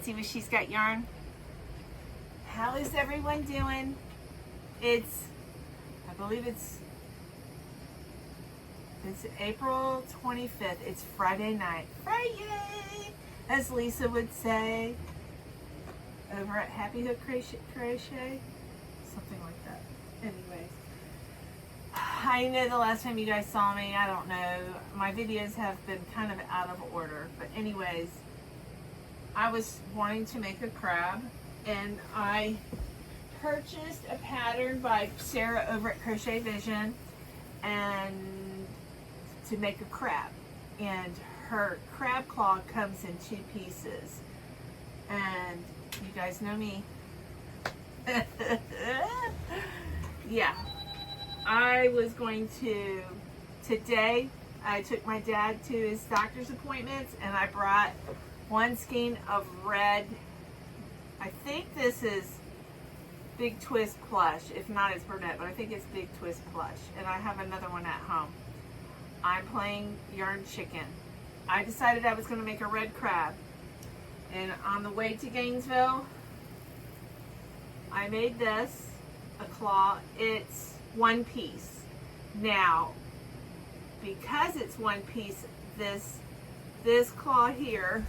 see what she's got yarn. How is everyone doing? I believe it's April 25th. It's Friday night. Friday, as Lisa would say, over at Happy Hook Crochet, something like that. Anyways, I know the last time you guys saw me, I don't know, my videos have been kind of out of order, but anyways, I was wanting to make a crab, and I purchased a pattern by Sarah over at Crochet Vision, and to make a crab, and her crab claw comes in 2 pieces, and you guys know me. Yeah, I was going to, today I took my dad to his doctor's appointments, and I brought 1 skein of red, I think this is Big Twist Plush, if not it's Burnett, but I think it's Big Twist Plush, and I have another one at home. I'm playing yarn chicken. I decided I was going to make a red crab, and on the way to Gainesville, I made this, a claw. It's 1 piece. Now, because it's 1 piece, this claw here,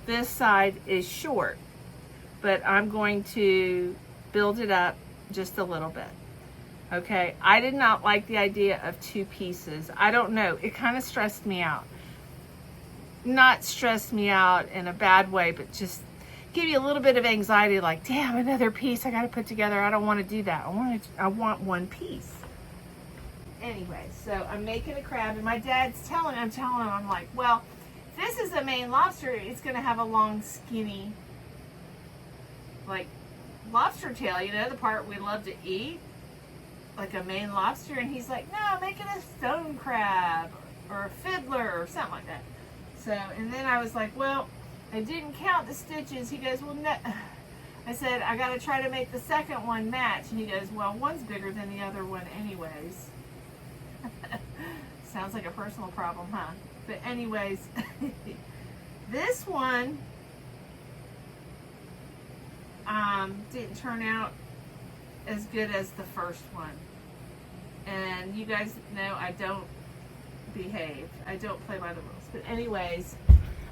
this side is short, but I'm going to build it up just a little bit. Okay, I did not like the idea of 2 pieces. I don't know, it kind of stressed me out. Not stressed me out in a bad way, but just give you a little bit of anxiety, like, damn, another piece I got to put together. I don't want to do that. I want 1 piece. Anyway, so I'm making a crab, and my dad's telling him, I'm like, well, if this is a Maine lobster, it's going to have a long, skinny, like, lobster tail, you know, the part we love to eat, like a Maine lobster. And he's like, no, make it a stone crab or a fiddler or something like that. So, and then I was like, well, I didn't count the stitches. He goes, well, no. I said, I got to try to make the second one match. And he goes, well, one's bigger than the other one anyways. Sounds like a personal problem, huh? But anyways, this one didn't turn out as good as the first one. And you guys know I don't behave. I don't play by the rules. But anyways,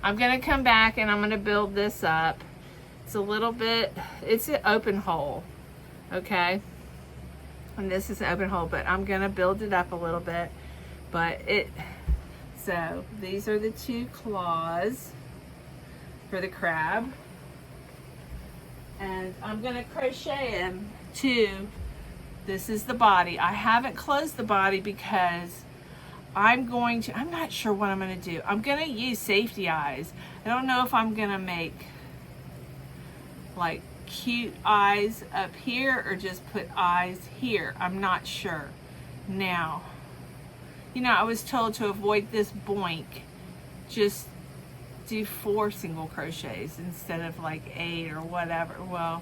I'm going to come back and I'm going to build this up. It's a little bit, it's an open hole, okay? And this is an open hole, but I'm going to build it up a little bit. But so these are the 2 claws for the crab. And I'm going to crochet them too. This is the body. I haven't closed the body because I'm not sure what I'm going to do. I'm going to use safety eyes. I don't know if I'm going to make like cute eyes up here or just put eyes here. I'm not sure. Now, you know, I was told to avoid this boink, just do 4 single crochets instead of like 8 or whatever. Well,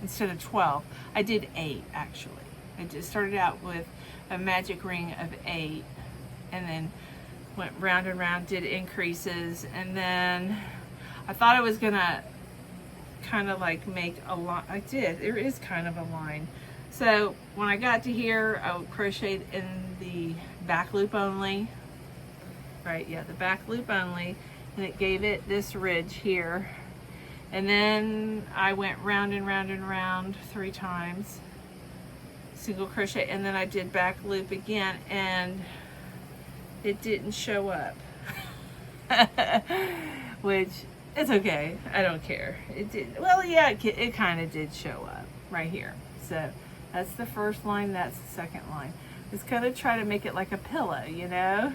instead of 12. I did 8 actually. I just started out with a magic ring of 8 and then went round and round, did increases, and then I thought I was gonna kind of like make a line. I did. There is kind of a line. So when I got to here, I crocheted in the back loop only. Right, yeah, the back loop only, and it gave it this ridge here. And then I went round and round and round 3 times, single crochet, and then I did back loop again, and it didn't show up. Which, it's okay, I don't care. It did, well, yeah, it kind of did show up right here. So that's the first line, that's the second line. Just kind of try to make it like a pillow, you know?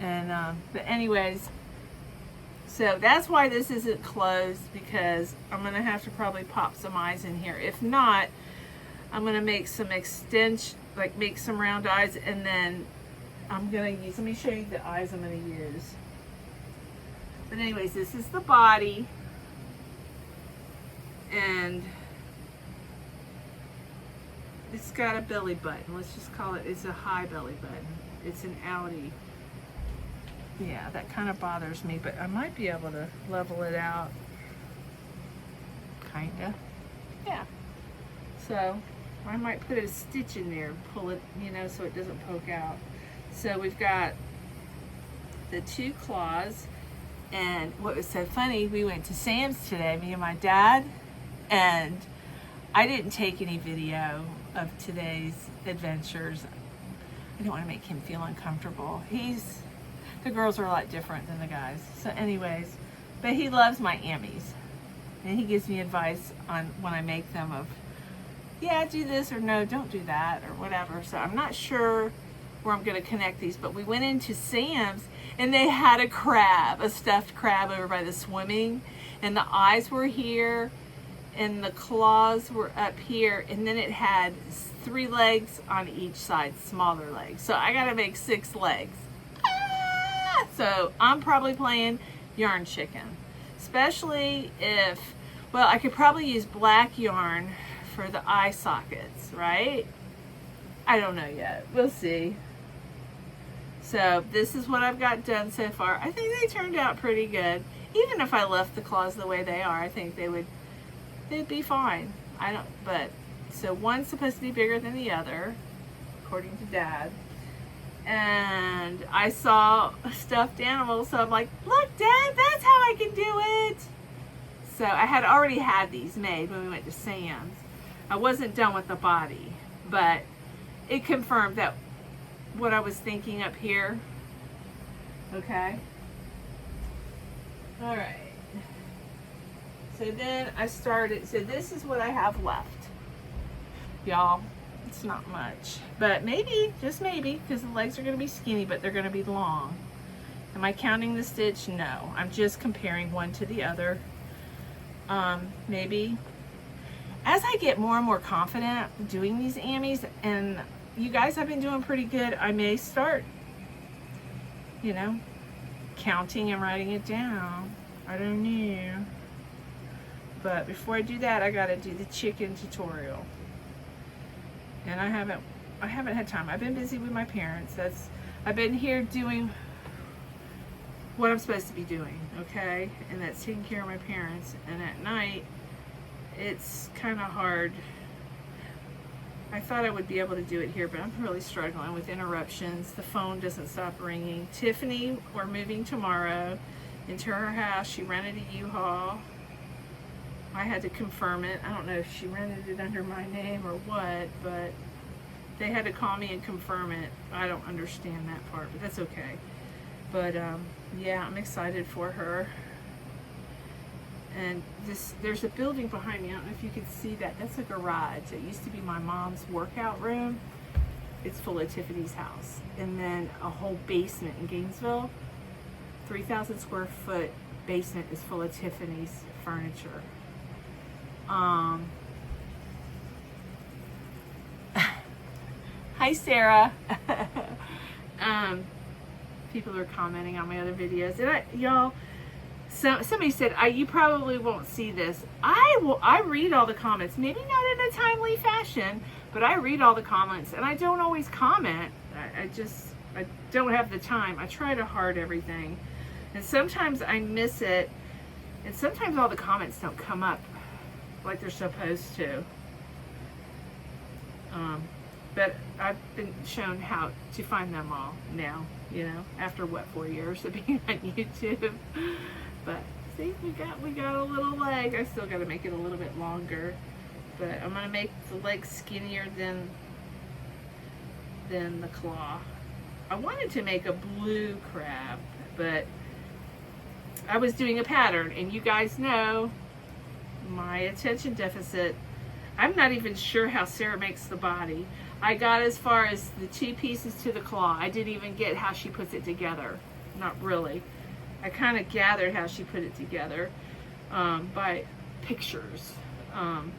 And but anyways, so that's why this isn't closed, because I'm gonna have to probably pop some eyes in here. If not, I'm gonna make some extension, like make some round eyes, and then I'm gonna use, let me show you the eyes I'm gonna use. But anyways, this is the body, and it's got a belly button. Let's just call it, it's a high belly button. It's an outie. Yeah, that kind of bothers me, but I might be able to level it out. Kinda. Yeah. So I might put a stitch in there, pull it, you know, so it doesn't poke out. So we've got the 2 claws, and what was so funny, we went to Sam's today, me and my dad, and I didn't take any video of today's adventures. I didn't want to make him feel uncomfortable. The girls are a lot different than the guys. So anyways, but he loves my ammies. And he gives me advice on when I make them of, yeah, do this or no, don't do that or whatever. So I'm not sure where I'm going to connect these, but we went into Sam's and they had a crab, a stuffed crab over by the swimming, and the eyes were here and the claws were up here, and then it had 3 legs on each side, smaller legs. So I got to make 6 legs. So I'm probably playing yarn chicken, especially if, well, I could probably use black yarn for the eye sockets, right? I don't know yet. We'll see. So this is what I've got done so far. I think they turned out pretty good. Even if I left the claws the way they are, I think they'd be fine. So one's supposed to be bigger than the other, according to Dad. And I saw a stuffed animal, so I'm like, look, Dad, that's how I can do it. So I had already had these made when we went to Sam's. I wasn't done with the body, but it confirmed that what I was thinking up here. Okay. All right. So then I started, so this is what I have left. Y'all, it's not much, but maybe, just maybe, because the legs are going to be skinny, but they're going to be long. Am I counting the stitch? No. I'm just comparing one to the other. Maybe. As I get more and more confident doing these ammies, and you guys have been doing pretty good, I may start, you know, counting and writing it down. I don't know. But before I do that, I got to do the chicken tutorial. And I haven't had time. I've been busy with my parents. I've been here doing what I'm supposed to be doing, okay? And that's taking care of my parents. And at night, it's kind of hard. I thought I would be able to do it here, but I'm really struggling with interruptions. The phone doesn't stop ringing. Tiffany, we're moving tomorrow into her house. She rented a U-Haul. I had to confirm it. I don't know if she rented it under my name or what, but they had to call me and confirm it. I don't understand that part, but that's okay. But yeah, I'm excited for her. And there's a building behind me. I don't know if you can see that. That's a garage. It used to be my mom's workout room. It's full of Tiffany's house. And then a whole basement in Gainesville. 3,000 square foot basement is full of Tiffany's furniture. Hi, Sarah. People are commenting on my other videos, and y'all, so somebody said, you probably won't see this. I read all the comments, maybe not in a timely fashion, but I read all the comments, and I don't always comment. I don't have the time. I try to heart everything, and sometimes I miss it, and sometimes all the comments don't come up like they're supposed to. But I've been shown how to find them all now, you know, after what, 4 years of being on YouTube. But see, we got a little leg. I still got to make it a little bit longer, but I'm gonna make the leg skinnier than the claw. I wanted to make a blue crab, but I was doing a pattern, and you guys know my attention deficit. I'm not even sure how Sarah makes the body. I got as far as the 2 pieces to the claw. I didn't even get how she puts it together. Not really. I kind of gathered how she put it together by pictures. And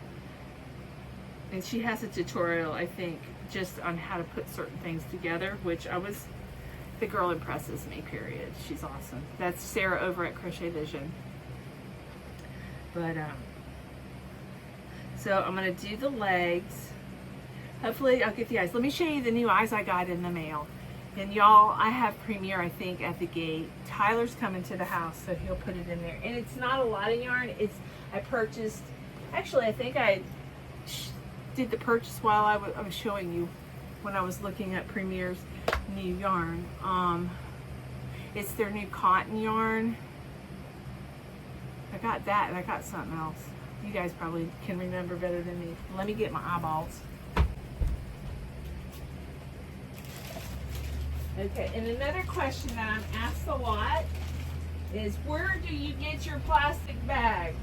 she has a tutorial, I think, just on how to put certain things together, which the girl impresses me, period. She's awesome. That's Sarah over at Crochet Vision. But, so I'm going to do the legs. Hopefully I'll get the eyes. Let me show you the new eyes I got in the mail. And y'all, I have premiere, I think, at the gate. Tyler's coming to the house, so he'll put it in there. And it's not a lot of yarn. I purchased, actually I think I did the purchase while I was showing you when I was looking at Premier's new yarn. It's their new cotton yarn. I got that, and I got something else. You guys probably can remember better than me. Let me get my eyeballs. Okay, and another question that I'm asked a lot is, where do you get your plastic bags?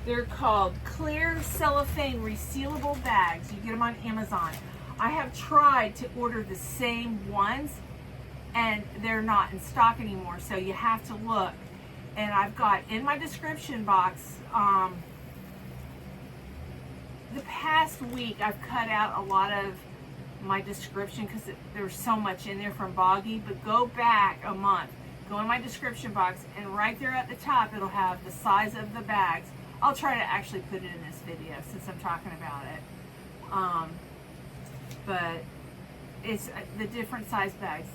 They're called clear cellophane resealable bags. You get them on Amazon. I have tried to order the same ones, and they're not in stock anymore, so you have to look. And I've got in my description box, the past week I've cut out a lot of my description because there's so much in there from Boggy, but go back a month, go in my description box, and right there at the top it'll have the size of the bags. I'll try to actually put it in this video since I'm talking about it. But it's the different size bags.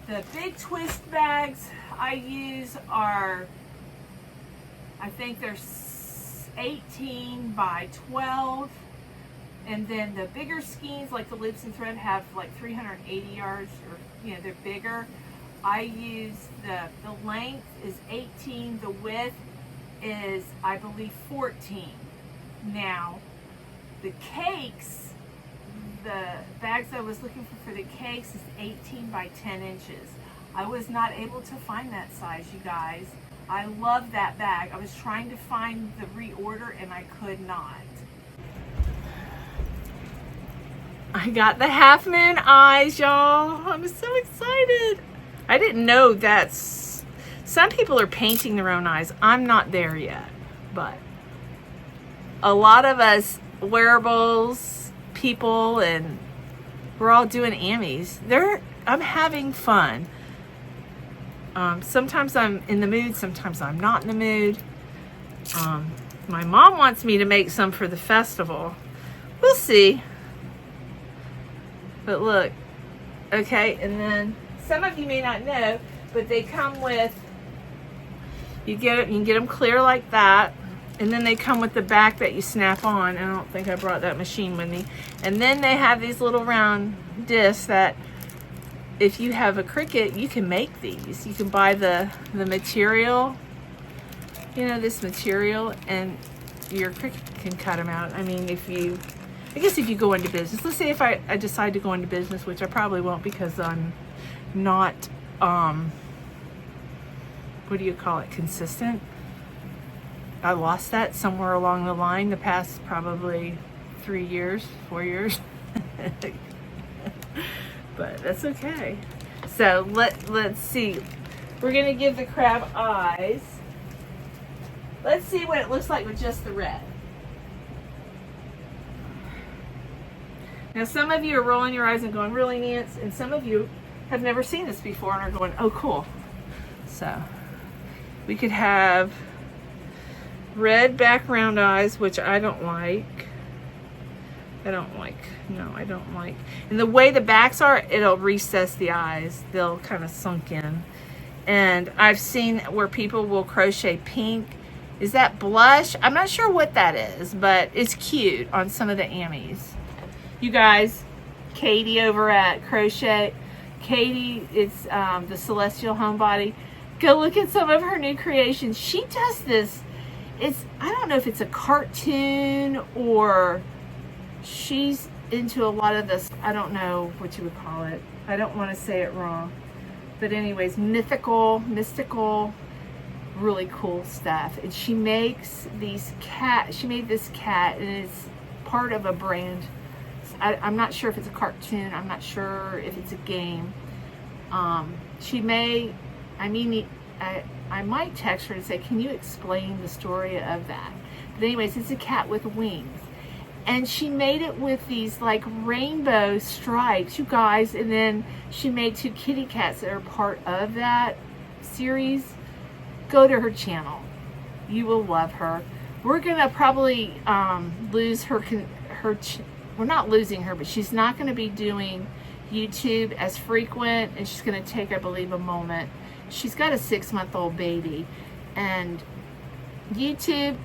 The big twist bags I use are, I think they're 18 by 12. And then the bigger skeins, like the loops and thread, have like 380 yards, or they're bigger. I use the length is 18, the width is, I believe, 14. Now, the cakes, the bags I was looking for the cakes is 18 by 10 inches. I was not able to find that size, you guys. I love that bag. I was trying to find the reorder and I could not. I got the half moon eyes, y'all. I'm so excited. I didn't know that's, some people are painting their own eyes. I'm not there yet, but a lot of us wearables people, and we're all doing Ammies. I'm having fun. Sometimes I'm in the mood, sometimes I'm not in the mood. My mom wants me to make some for the festival. We'll see. But look, okay, and then some of you may not know, but they come with, you can get them clear like that, and then they come with the back that you snap on. I don't think I brought that machine with me. And then they have these little round discs that, if you have a Cricut, you can make these. You can buy the material, this material, and your Cricut can cut them out. I mean, I guess if you go into business, let's say if I decide to go into business, which I probably won't because I'm not, what do you call it, consistent. I lost that somewhere along the line, the past probably 3 years, 4 years. But that's okay. So let's see. We're gonna give the crab eyes. Let's see what it looks like with just the red. Now some of you are rolling your eyes and going, really, Nance? And some of you have never seen this before and are going, oh cool. So we could have red background eyes, which I don't like. No, I don't like. And the way the backs are, it'll recess the eyes. They'll kind of sunk in. And I've seen where people will crochet pink. Is that blush? I'm not sure what that is, but it's cute on some of the Ammies. You guys, Katie over at Crochet, Katie is the Celestial Homebody. Go look at some of her new creations. She does this. I don't know if it's a cartoon or she's into a lot of this, I don't know what you would call it. I don't want to say it wrong. But anyways, mystical, really cool stuff. And she makes these she made this cat, and it's part of a brand. I'm not sure if it's a cartoon. I'm not sure if it's a game. I might text her and say, can you explain the story of that? But anyways, it's a cat with wings. And she made it with these like rainbow stripes, you guys. And then she made 2 kitty cats that are part of that series. Go to her channel. You will love her. We're going to probably lose her. We're not losing her, but she's not going to be doing YouTube as frequent. And she's going to take, I believe, a moment she's got a 6-month-old baby, and YouTube,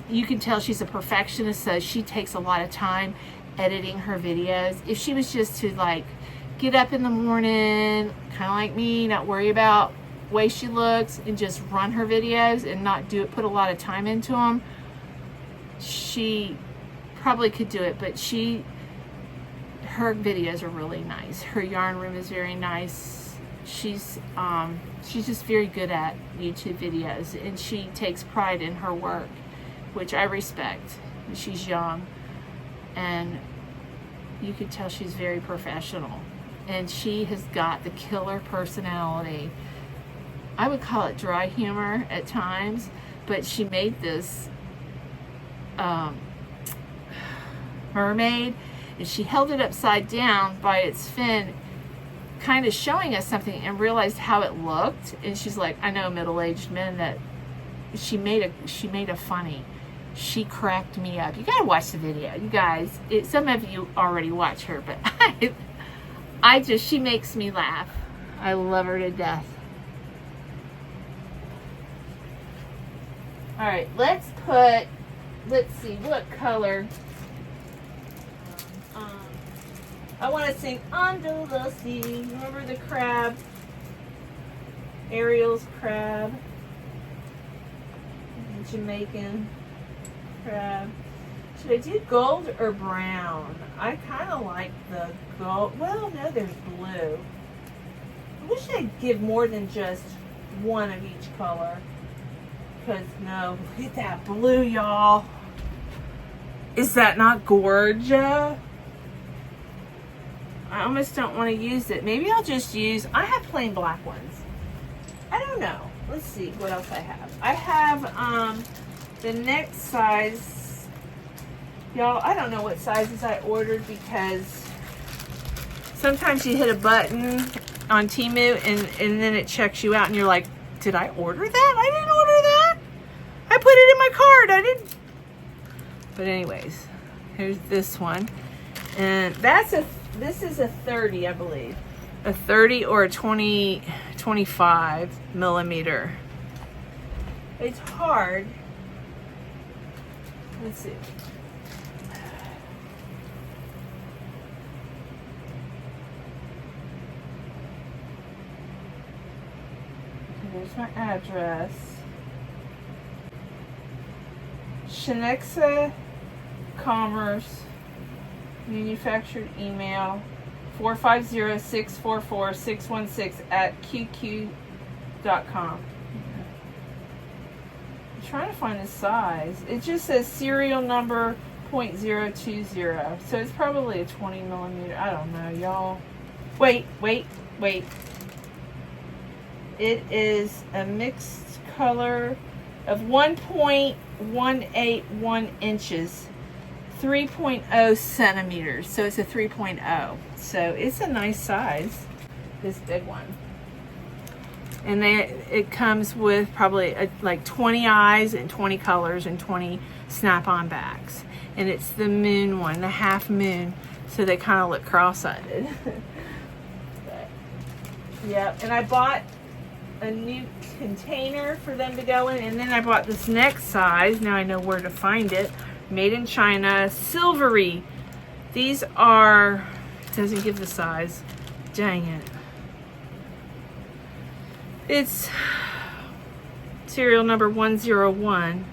you can tell she's a perfectionist, so she takes a lot of time editing her videos. If she was just to like get up in the morning, kind of like me, not worry about the way she looks, and just run her videos and not put a lot of time into them, she probably could do it. But her videos are really nice. Her yarn room is very nice. She's just very good at YouTube videos, and she takes pride in her work, which I respect. She's young, and you can tell she's very professional, and she has got the killer personality. I would call it dry humor at times, but she made this mermaid, and she held it upside down by its fin, kind of showing us something, and realized how it looked. And she's like, I know middle-aged men that she made a funny. She cracked me up. You gotta watch the video, you guys. Some of you already watch her, but she makes me laugh. I love her to death. All right, let's see what color. I want to sing Under the Sea. Remember the crab? Ariel's crab. Jamaican crab. Should I do gold or brown? I kind of like the gold. Well, no, there's blue. I wish I'd give more than just one of each color. Because, no, look at that blue, y'all. Is that not gorgeous? I almost don't want to use it. Maybe I'll just use, I have plain black ones. I don't know. Let's see what else I have. I have the next size. Y'all, I don't know what sizes I ordered, because sometimes you hit a button on TEMU and then it checks you out and you're like, did I order that? I didn't order that. I put it in my cart. I didn't. But anyways, here's this one. And this is a 30, I believe. A 30 or a 25 millimeter. It's hard. Let's see. There's my address. Shenexa Commerce, manufactured email 450-644-616 @qq.com. I'm trying to find the size. It just says serial number 0.020, so it's probably a 20 millimeter. I don't know, y'all. Wait. It is a mixed color of 1.181 inches, 3.0 centimeters. So it's a 3.0. So it's a nice size, this big one. And it comes with probably like 20 eyes and 20 colors and 20 snap-on backs. And it's the moon one, the half moon. So they kind of look cross-eyed. Yep, and I bought a new container for them to go in, and then I bought this next size. Now I know where to find it. Made in China, silvery. These are, it doesn't give the size. Dang it. It's serial number 101.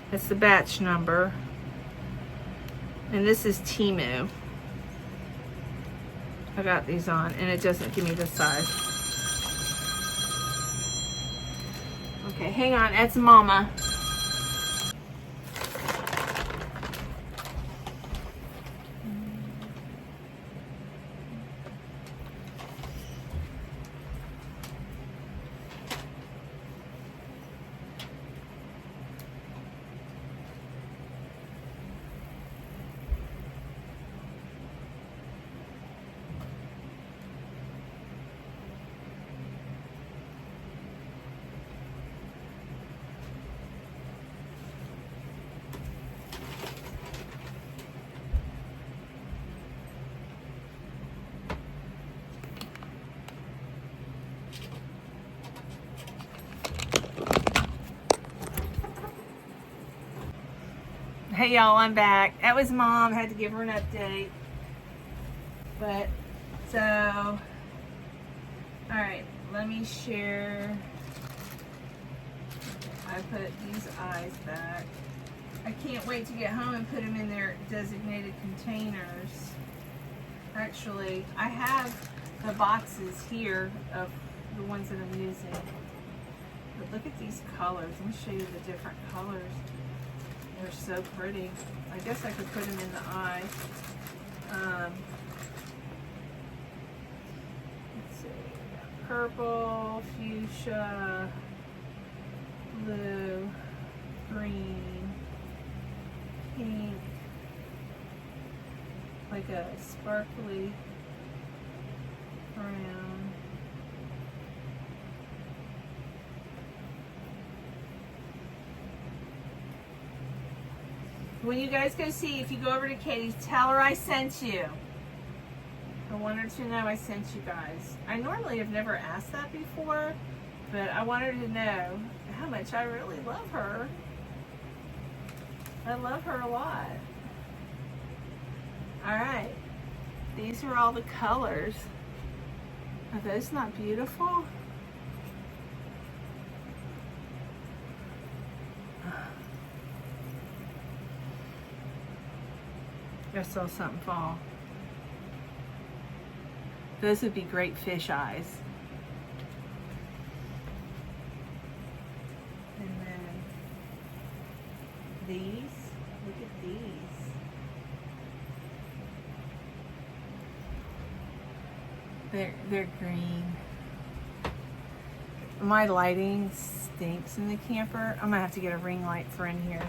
That's the batch number. And this is TEMU. I got these on, and it doesn't give me the size. Okay, hang on, that's Mama. Hey y'all, I'm back. That was Mom. Had to give her an update. But, so, alright, let me share. I put these eyes back. I can't wait to get home and put them in their designated containers. Actually, I have the boxes here of the ones that I'm using. But look at these colors. Let me show you the different colors. They're so pretty. I guess I could put them in the eye. Let's see. We got purple, fuchsia, blue, green, pink, like a sparkly brown. When you guys go see, if you go over to Katie's, tell her I sent you. I want her to know I sent you guys. I normally have never asked that before, but I want her to know how much I really love her. I love her a lot. Alright. These are all the colors. Are those not beautiful? I saw something fall. Those would be great fish eyes. And then these, look at these. They're green. My lighting stinks in the camper. I'm gonna have to get a ring light for in here.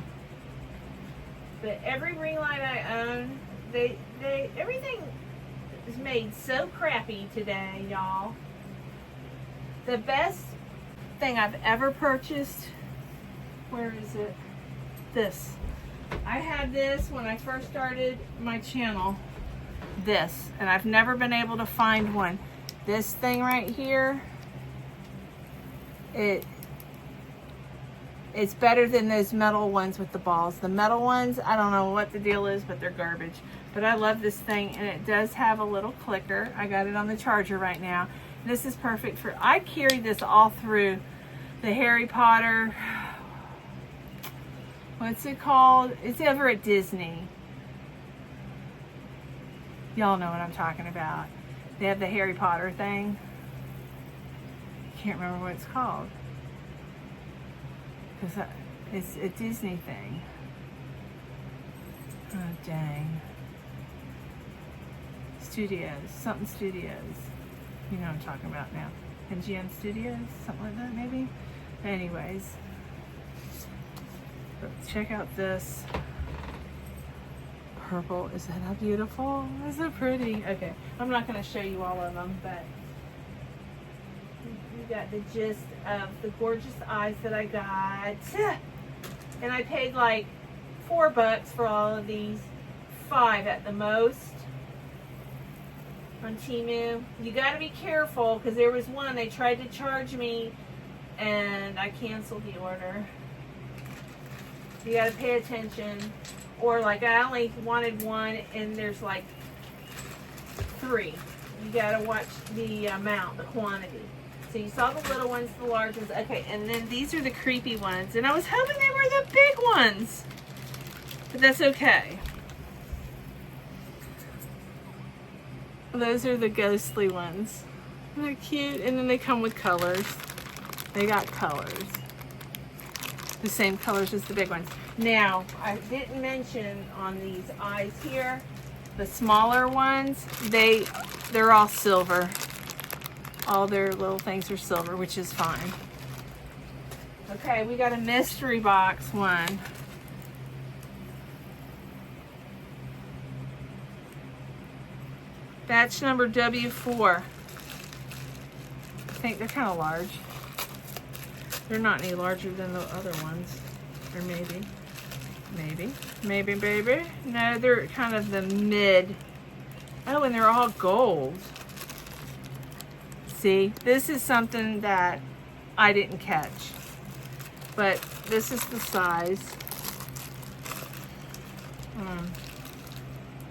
But every ring light I own, everything is made so crappy today, y'all. The best thing I've ever purchased, where is it? This. I had this when I first started my channel, this, and I've never been able to find one. This thing right here, it's better than those metal ones with the balls. The metal ones, I don't know what the deal is, but they're garbage. But I love this thing, and it does have a little clicker. I got it on the charger right now. This is perfect for, I carry this all through the Harry Potter, what's it called? It's over at Disney. Y'all know what I'm talking about. They have the Harry Potter thing. Can't remember what it's called. Because it's a Disney thing. Oh, dang. Studios. Something Studios. You know what I'm talking about now. MGM Studios? Something like that, maybe? Anyways. But check out this. Purple. Is that not beautiful? Is it pretty? Okay. I'm not going to show you all of them, but you got the gist of the gorgeous eyes that I got. And I paid like $4 for all of these. $5 at the most on TEMU. You got to be careful because there was one they tried to charge me and I canceled the order. You got to pay attention. Or like I only wanted one and there's like 3. You got to watch the amount, the quantity. So you saw the little ones, the large ones. Okay, and then these are the creepy ones. And I was hoping they were the big ones. But that's okay. Those are the ghostly ones. They're cute. And then they come with colors. They got colors. The same colors as the big ones. Now, I didn't mention on these eyes here, the smaller ones, they're all silver. All their little things are silver, which is fine. Okay, we got a mystery box one. Batch number W4. I think they're kind of large. They're not any larger than the other ones. Or maybe. Maybe, baby. No, they're kind of the mid. Oh, and they're all gold. See, this is something that I didn't catch. But this is the size.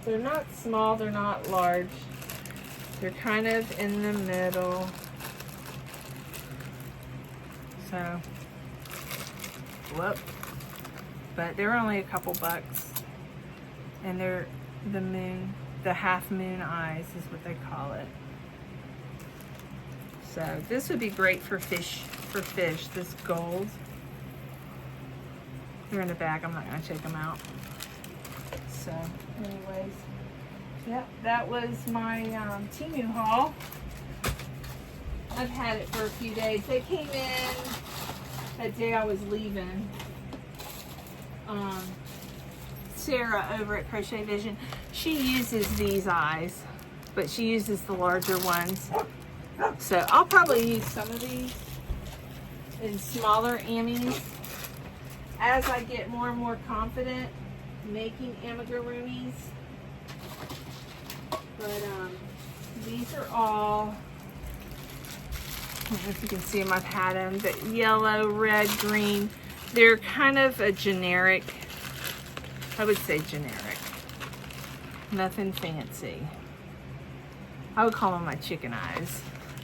They're not small, they're not large. They're kind of in the middle. So, whoop. But they're only a couple bucks. And they're the moon, the half moon eyes is what they call it. So this would be great for fish, this gold. They're in the bag, I'm not gonna take them out. So anyways, yep, that was my TEMU haul. I've had it for a few days. They came in that day I was leaving. Sarah over at Crochet Vision, she uses these eyes, but she uses the larger ones. So I'll probably use some of these in smaller ammies as I get more and more confident making amigurumis. But these are all, I don't know if you can see them, I've had them, but yellow, red, green. They're kind of a generic, I would say generic. Nothing fancy. I would call them my chicken eyes.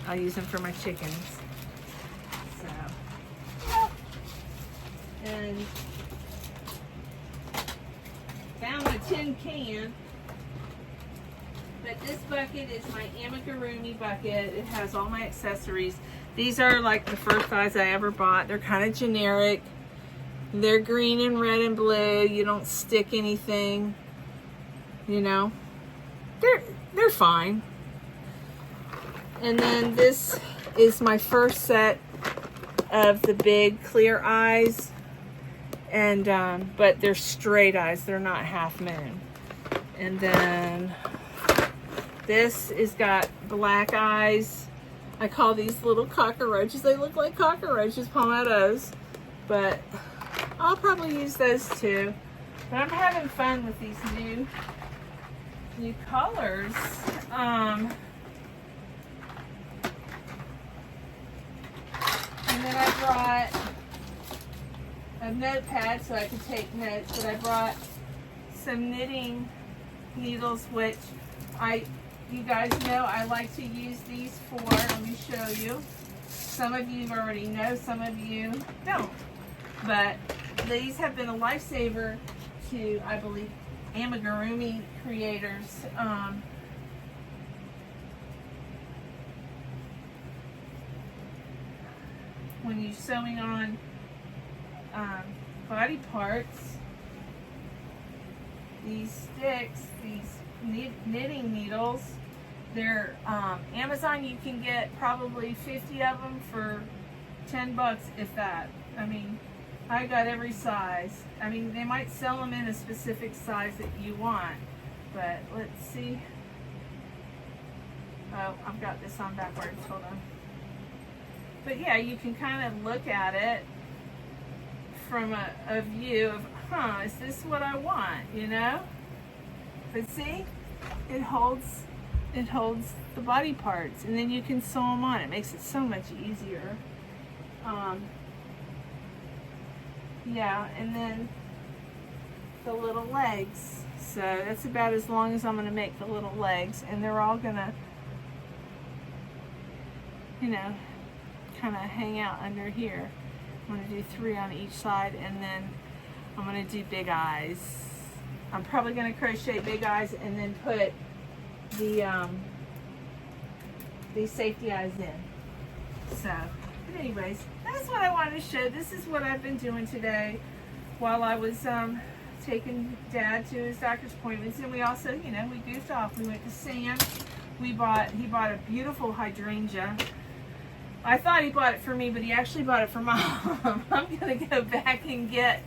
I'll use them for my chickens. So, yep. And found a tin can. But this bucket is my amigurumi bucket. It has all my accessories. These are like the first eyes I ever bought. They're kind of generic. They're green and red and blue. You don't stick anything, you know. They're fine. And then this is my first set of the big clear eyes, and but they're straight eyes. They're not half moon. And then this is got black eyes. I call these little cockroaches. They look like cockroaches, palmettos, but I'll probably use those too. But I'm having fun with these new colors. And then I brought a notepad so I could take notes, but I brought some knitting needles, which you guys know I like to use these for. Let me show you. Some of you already know, some of you don't. But these have been a lifesaver to, I believe, amigurumi creators. When you're sewing on body parts, these sticks, these knitting needles, they're Amazon. You can get probably 50 of them for 10 bucks, if that. I mean, I got every size. I mean, they might sell them in a specific size that you want, but let's see. Oh, I've got this on backwards. Hold on. But yeah, you can kind of look at it from a view of, is this what I want, you know? But see, it holds the body parts, and then you can sew them on. It makes it so much easier. Yeah, and then the little legs. So that's about as long as I'm going to make the little legs, and they're all going to, you know, kind of hang out under here. I'm going to do 3 on each side, and then I'm going to do big eyes. I'm probably going to crochet big eyes and then put the these safety eyes in. So, but anyways, that's what I wanted to show. This is what I've been doing today while I was taking Dad to his doctor's appointments, and we also, you know, we goofed off. We went to Sam's. He bought a beautiful hydrangea. I thought he bought it for me, but he actually bought it for Mom. I'm gonna go back and get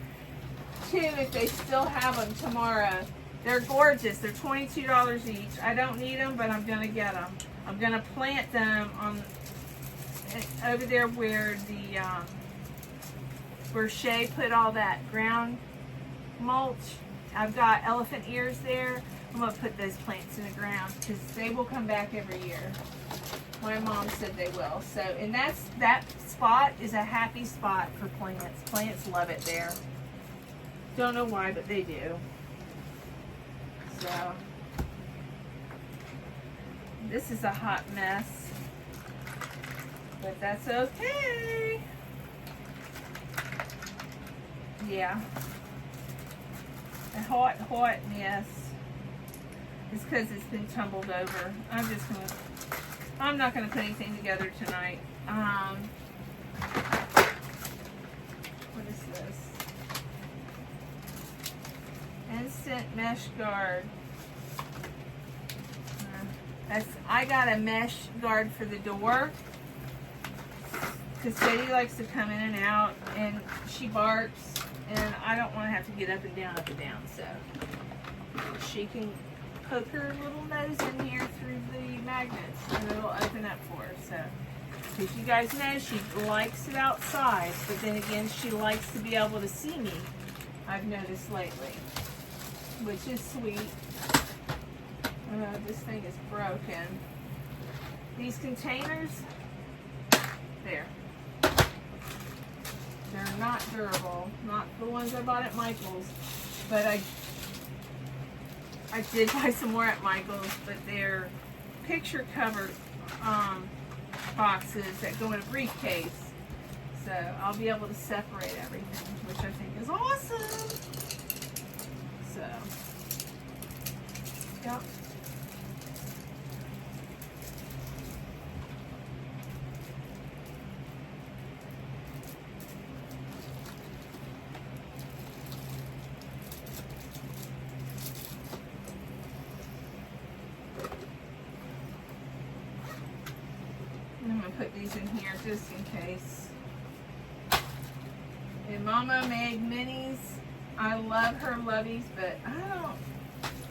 2 if they still have them tomorrow. They're gorgeous. They're $22 each. I don't need them, but I'm gonna get them. I'm gonna plant them on over there where the where Shay put all that ground mulch. I've got elephant ears there. I'm gonna put those plants in the ground because they will come back every year. My mom said they will. So, and that spot is a happy spot for plants. Plants love it there. Don't know why, but they do. So this is a hot mess, but that's okay. Yeah, a hot mess. It's because it's been tumbled over. I'm not gonna put anything together tonight. What is this? Instant mesh guard. I got a mesh guard for the door because Sadie likes to come in and out, and she barks, and I don't want to have to get up and down, so she can poke her little nose in here through the magnets, and it'll open up for her. So, because you guys know she likes it outside, but then again, she likes to be able to see me, I've noticed lately, which is sweet. This thing is broken. These containers, they're not durable. Not the ones I bought at Michael's, but I did buy some more at Michael's, but they're picture cover boxes that go in a briefcase. So I'll be able to separate everything, which I think is awesome. So, yep. I'm going to put these in here just in case. And Mama made minis. I love her loveys, but I don't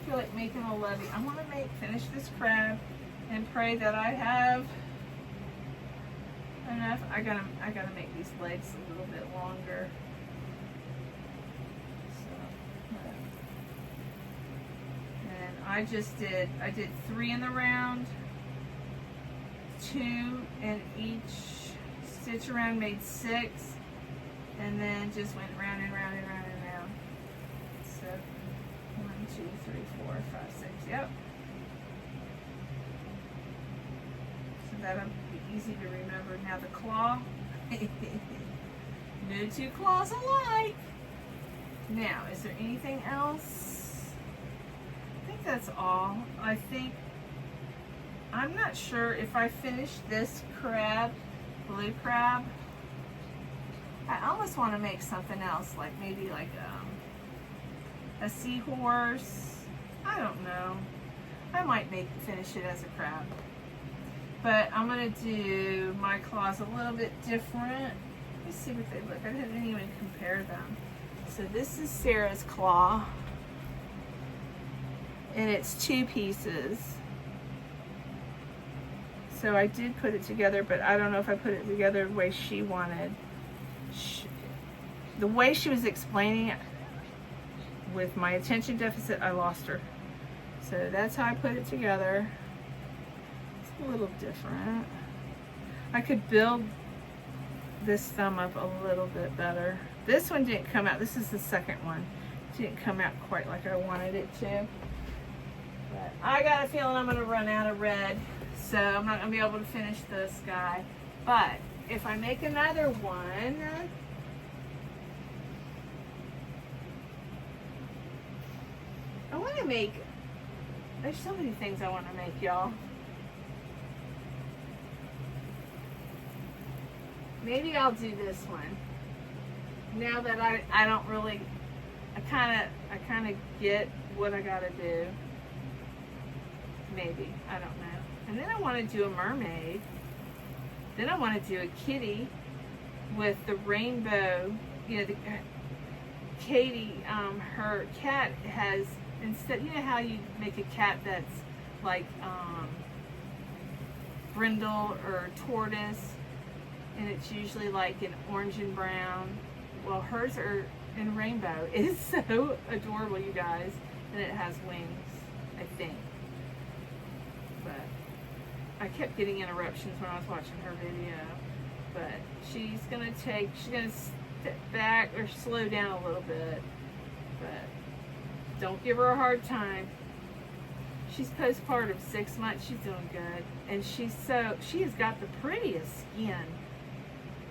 feel like making a lovey. I want to finish this crab and pray that I have enough. I gotta make these legs a little bit longer. So, and I did 3 in the round. 2 in each stitch around, made 6, and then just went round and round and round and round. So 1, 2, 3, 4, 5, 6. Yep. So that'll be easy to remember. Now the claw. No 2 claws alike. Now, is there anything else? I think that's all. I'm not sure if I finish this crab, blue crab. I almost want to make something else, like maybe like a seahorse. I don't know. I might finish it as a crab. But I'm going to do my claws a little bit different. Let me see what they look. I didn't even compare them. So this is Sarah's claw. And it's 2 pieces. So I did put it together, but I don't know if I put it together the way she wanted. The way she was explaining it, with my attention deficit, I lost her. So that's how I put it together. It's a little different. I could build this thumb up a little bit better. This one didn't come out. This is the second one. It didn't come out quite like I wanted it to. But I got a feeling I'm going to run out of red. So I'm not going to be able to finish this guy. But if I make another one, I want to make, there's so many things I want to make, y'all. Maybe I'll do this one. Now that I don't really, I kind of get what I got to do. Maybe, I don't know. And then I want to do a mermaid. Then I want to do a kitty with the rainbow. You know, Katie, her cat has, instead, you know how you make a cat that's like brindle or tortoise, and it's usually like an orange and brown. Well, hers are in rainbow. It is so adorable, you guys, and it has wings, I think. But I kept getting interruptions when I was watching her video. But she's gonna step back or slow down a little bit. But don't give her a hard time. She's postpartum, 6 months. She's doing good. And she has got the prettiest skin.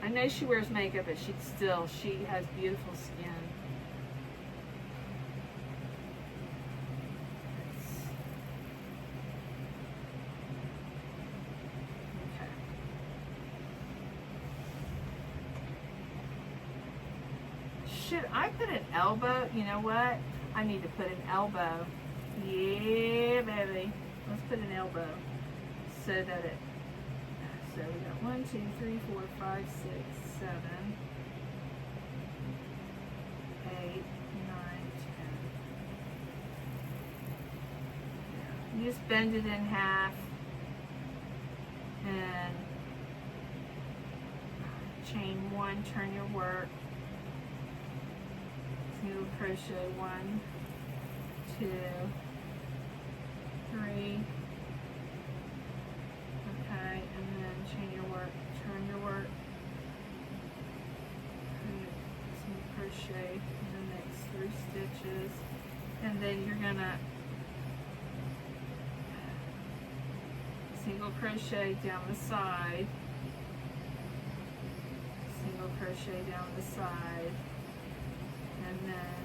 I know she wears makeup, but she has beautiful skin. Okay. Should I put an elbow? You know what? I need to put an elbow. Yeah, baby. Let's put an elbow so that it. So we got 1, 2, 3, 4, 5, 6, 7, 8, 9, 10. Yeah. You just bend it in half and chain 1, turn your work. Single crochet 1, 2, 3. Okay, and then chain your work, turn your work, single crochet in the next 3 stitches, and then you're gonna single crochet down the side, single crochet down the side, and then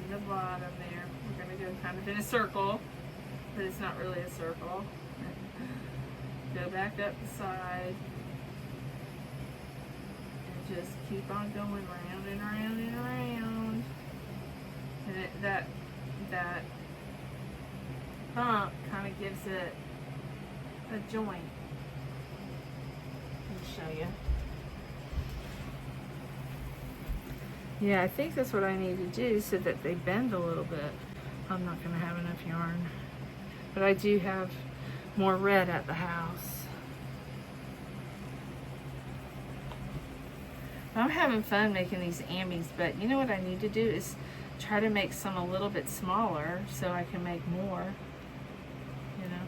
in the bottom there, we're gonna go kind of in a circle, but it's not really a circle. Go back up the side and just keep on going round and around and around. And that bump kind of gives it a joint. Let me show you. Yeah, I think that's what I need to do so that they bend a little bit. I'm not going to have enough yarn, but I do have more red at the house. I'm having fun making these ambies, but you know what I need to do is try to make some a little bit smaller so I can make more, you know.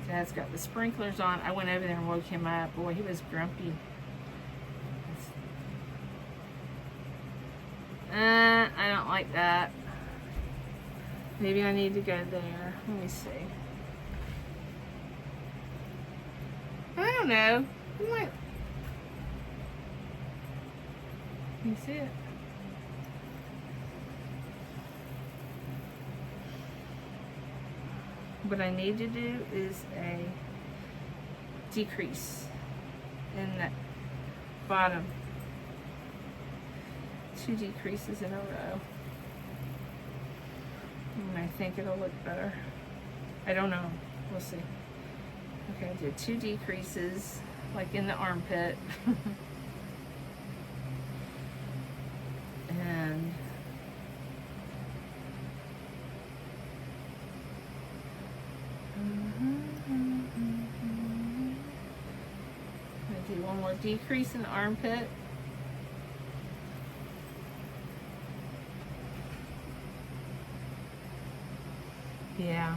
Dad's got the sprinklers on. I went over there and woke him up. Boy, he was grumpy. I don't like that. Maybe I need to go there. Let me see. I don't know. What? You see it? What I need to do is a decrease in the bottom. 2 decreases in a row. And I think it'll look better. I don't know. We'll see. Okay, I did 2 decreases, like in the armpit. And I do 1 more decrease in the armpit. Yeah.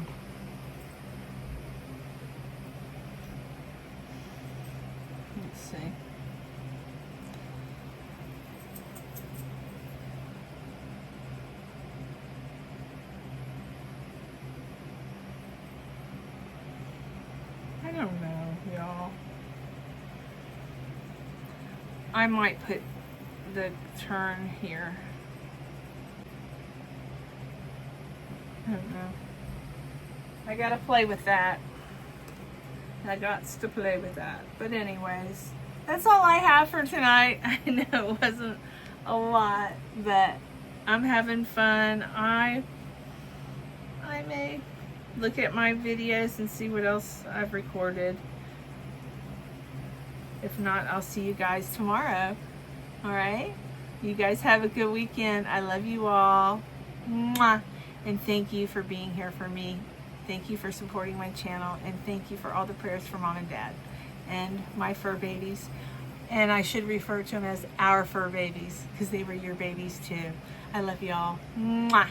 Let's see. I don't know, y'all. I might put the turn here. I don't know. I gotta play with that. I got to play with that. But anyways, that's all I have for tonight. I know it wasn't a lot, but I'm having fun. I may look at my videos and see what else I've recorded. If not, I'll see you guys tomorrow. Alright? You guys have a good weekend. I love you all. Mwah. And thank you for being here for me. Thank you for supporting my channel, and thank you for all the prayers for Mom and Dad and my fur babies. And I should refer to them as our fur babies because they were your babies too. I love y'all. Mwah.